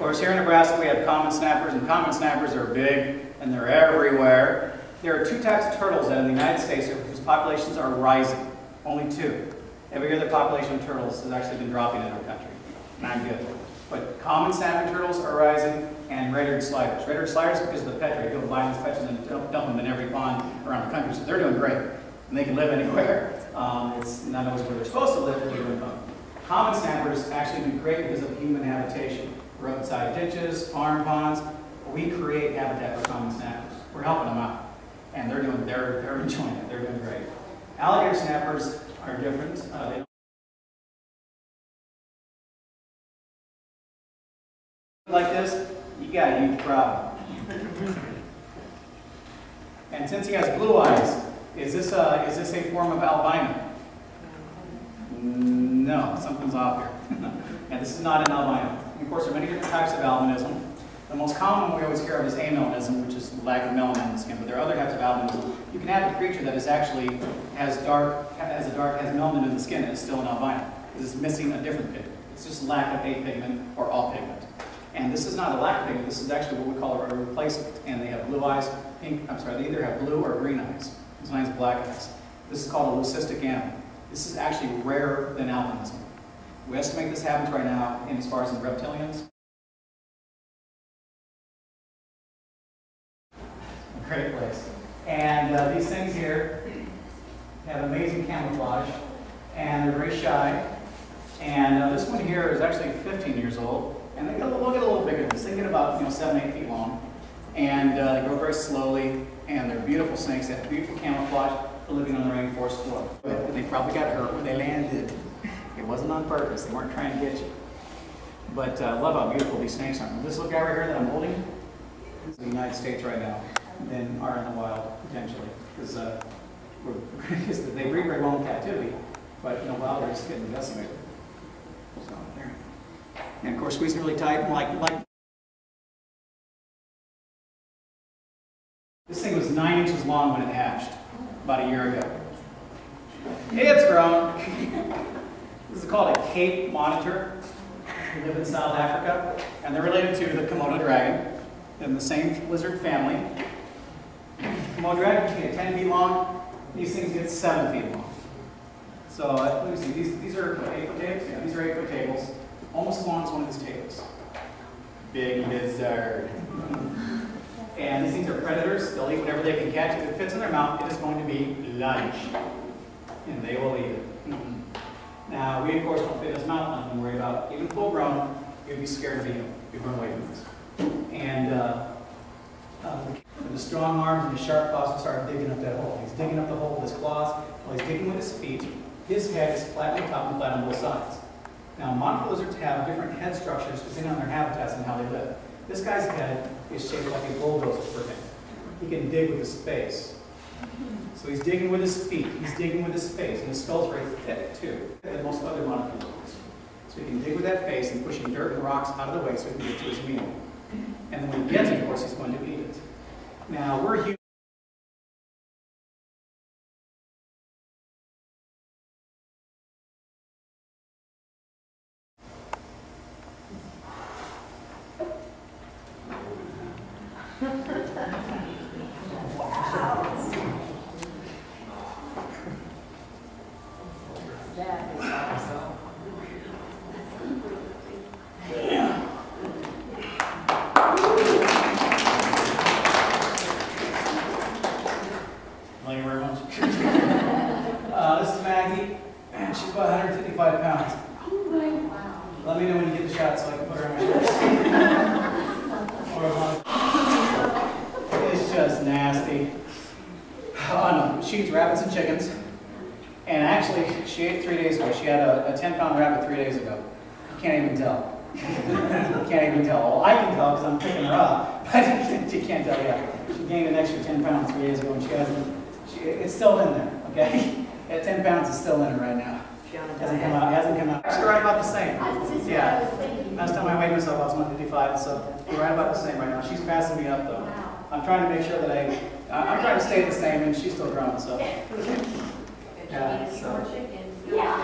course, here in Nebraska we have common snappers, and common snappers are big and they're everywhere. There are two types of turtles that in the United States whose populations are rising. Only two. Every year the population of turtles has actually been dropping in our country. Not good. But common snapping turtles are rising, and red-eared sliders. Red-eared sliders, because of the petri, go buy these petris and dump them in every pond around the country, so they're doing great. And they can live anywhere. It's not always where they're supposed to live, but they're doing fine. Common snappers actually do great because of human habitation. Roadside ditches, farm ponds. We create habitat for common snappers. We're helping them out. And they're enjoying it. They're doing great. Alligator snappers are different. They like this, you got a huge problem. And since he has blue eyes, is this a form of albino? No, something's off here. And this is not an albino. And of course, there are many different types of albinism. The most common one we always hear of is amelanism, which is lack of melanin in the skin. But there are other types of albinism. You can have a creature that is actually has melanin in the skin and is still an albino because it's missing a different pigment. It's just lack of a pigment or all pigment. And this is not a lack of pigment. This is actually what we call a replacement. And they have blue eyes, they either have blue or green eyes. This one has black eyes. This is called a leucistic animal. This is actually rarer than albinism. We estimate this happens right now as far as in reptilians. Great place. And these things here have amazing camouflage, and they're very shy. And this one here is actually 15 years old, and they get a little bigger than this. They get about 7, 8 feet long, and they grow very slowly. And they're beautiful snakes. They have beautiful camouflage for living on the rainforest floor. But they probably got hurt when they landed. It wasn't on purpose. They weren't trying to get you. But I love how beautiful these snakes are. This little guy right here that I'm holding is in the United States right now. Than are in the wild, potentially. Because they breed very well in captivity, but in the wild they're just getting decimated. So, there. And of course, squeeze really tight, like. This thing was 9 inches long when it hatched, about a year ago. It's grown. This is called a Cape monitor. They live in South Africa, and they're related to the Komodo dragon. They're in the same lizard family. Komodo dragons get 10 feet long. These things get 7 feet long. So let me see. These are 8-foot tables. Yeah, these are 8-foot tables, almost as long as one of these tables. Big lizard. And these things are predators. They'll eat whatever they can catch. If it fits in their mouth, it is going to be lunch, and they will eat it. Now, we of course don't fit in his mouth. Nothing to worry about. Even full grown, you'd be scared to be him. You'd run away from this. And with the strong arms and the sharp claws, will start digging up that hole. He's digging up the hole with his claws. While he's digging with his feet, his head is flat on the top and flat on both sides. Now, monitor lizards have different head structures depending on their habitats and how they live. This guy's head is shaped like a bulldozer for him. He can dig with his face. So he's digging with his feet. He's digging with his face. And his skull's very thick, too, than most other monitor lizards. So he can dig with that face and pushing dirt and rocks out of the way so he can get to his meal. And then when he gets it, of course, he's going to eat it. Now, we're human. That is awesome. Thank you very much. This is Maggie, and she's about 155 pounds. Wow. Let me know when you get the shot so I can put her on my shoulders. It's just nasty. Oh no, she eats rabbits and chickens. And actually, she ate 3 days ago. She had a 10-pound rabbit 3 days ago. You can't even tell. You can't even tell. Well, I can tell because I'm picking her up, but you can't tell yet. She gained an extra 10 pounds 3 days ago, and she hasn't. It's still in there, okay? At 10 pounds, it's still in her right now. Hasn't come out. Hasn't come out. Actually, right about the same. Yeah. Last time I weighed myself, I was 155, so we're right about the same right now. She's passing me up though. I'm trying to make sure that I'm trying to stay the same, and she's still growing. So. Yeah. More chickens. Yeah.